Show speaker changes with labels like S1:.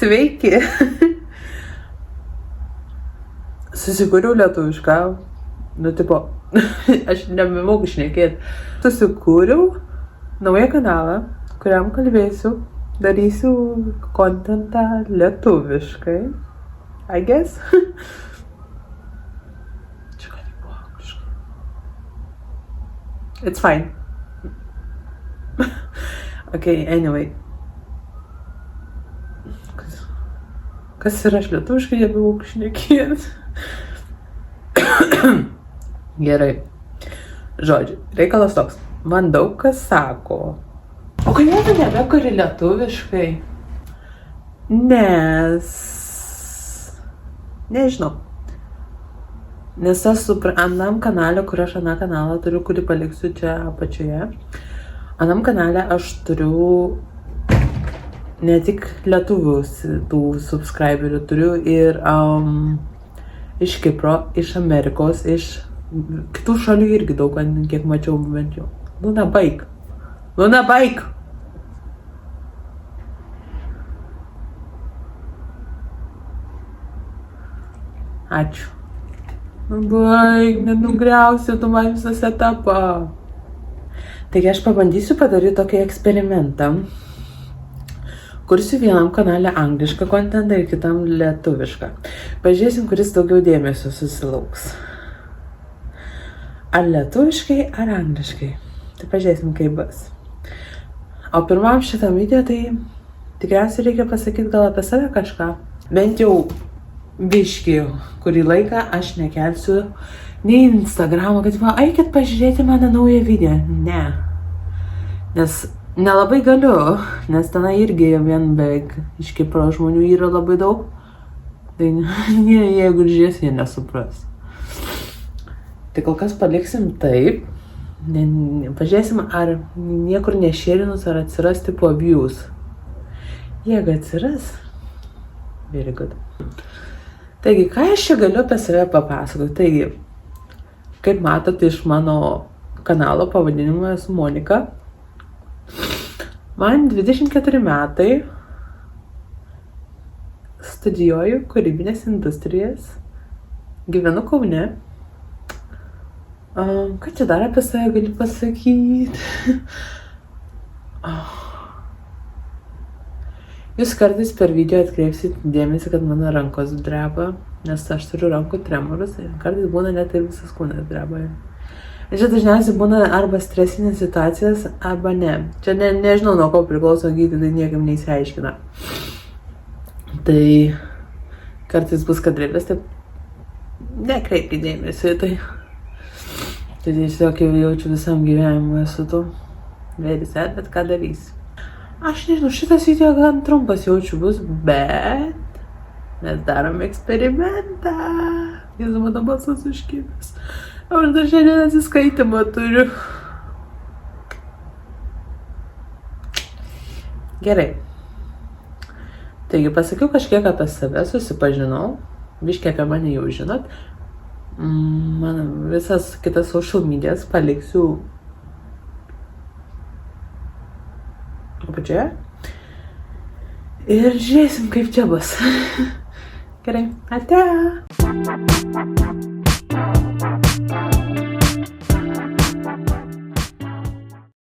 S1: Sveiki. Susikūriau lietuvišką. Aš nebemoku šnekėti. Susikūriau naują kanalą, kuriam kalbėsiu, darysiu kontentą lietuviškai. I guess. Čia ką tik buvo angliškai. It's fine. Okay, anyway. Kas yra aš lietuviškai, nebemoku šnekėti. Gerai. Žodžiu, reikalas toks. Man daug kas sako. O kodėl tu nebekuri lietuviškai? Nežinau. Nes aš anam kanale, kur aš aną kanalą turiu, kurį paliksiu čia apačioje. Anam kanale aš turiu ne tik lietuvius tų subscriberių, turiu ir iš Kipro, iš Amerikos, iš kitų šalių irgi daug, kiek mačiau bent jau. Luna, baik. Ačiū. Baik, nenugriausiu tu man visą setupą. Taigi aš pabandysiu padaryti tokį eksperimentą. Kursiu vienam kanale anglišką kontentą ir kitam lietuvišką. Pažiūrėsim, kuris daugiau dėmesio susilauks. Ar lietuviškai, ar angliškai. Tai pažiūrėsim, kaip bus. O pirmam šitam video tai tikriausiai reikia pasakyti gal apie save kažką. Bent jau biškį, kurį laiką aš nekelsiu nei Instagramą, kad eikit pažiūrėti mano naują video. Ne. Nes nelabai galiu, nes tenai irgi vien beveik iš Kipro žmonių yra labai daug. Tai jeigu žiūrės, jie nesupras. Tai kol kas paliksim taip. Pažiūrėsim, ar niekur nešėrinus, ar atsiras tipo views. Jeigu atsiras, very good. Taigi, ką aš čia galiu apie save papasakoti? Taigi, kaip matote iš mano kanalo pavadinimo, esu Monika. Man 24 metai. Studijuoju kūrybinės industrijas. Gyvenu Kaune. Ką čia dar apie save galiu pasakyti? Jūs kartais per video atkreipsit dėmesį, kad mano rankos dreba, nes aš turiu rankų tremorus ir kartais būna net ir visas kūnas dreba. Ir čia dažniausiai būna arba stresinės situacijas, arba ne. Čia nežinau, nuo ko priklauso, gydytojai niekam neįsiaiškina. Tai kartais bus kadrėlis, tai nekreipkite dėmesį į tai. Tai tiesiog jau jaučiu visam gyvenimui esu tu. Very sad, bet ką darysi. Aš nežinau, šitas video gan trumpas jaučiu bus, bet mes darom eksperimentą. Jėzu, mano balsas užkibęs. Aš dar šiandien atsiskaitimą turiu. Gerai. Taigi pasakiau kažkiek apie save, susipažinau. Biškiai apie mane jau žinot. Mano visas kitas social medias paliksiu apačioje. Ir žiūrėsim, kaip čia bus. Gerai, ate!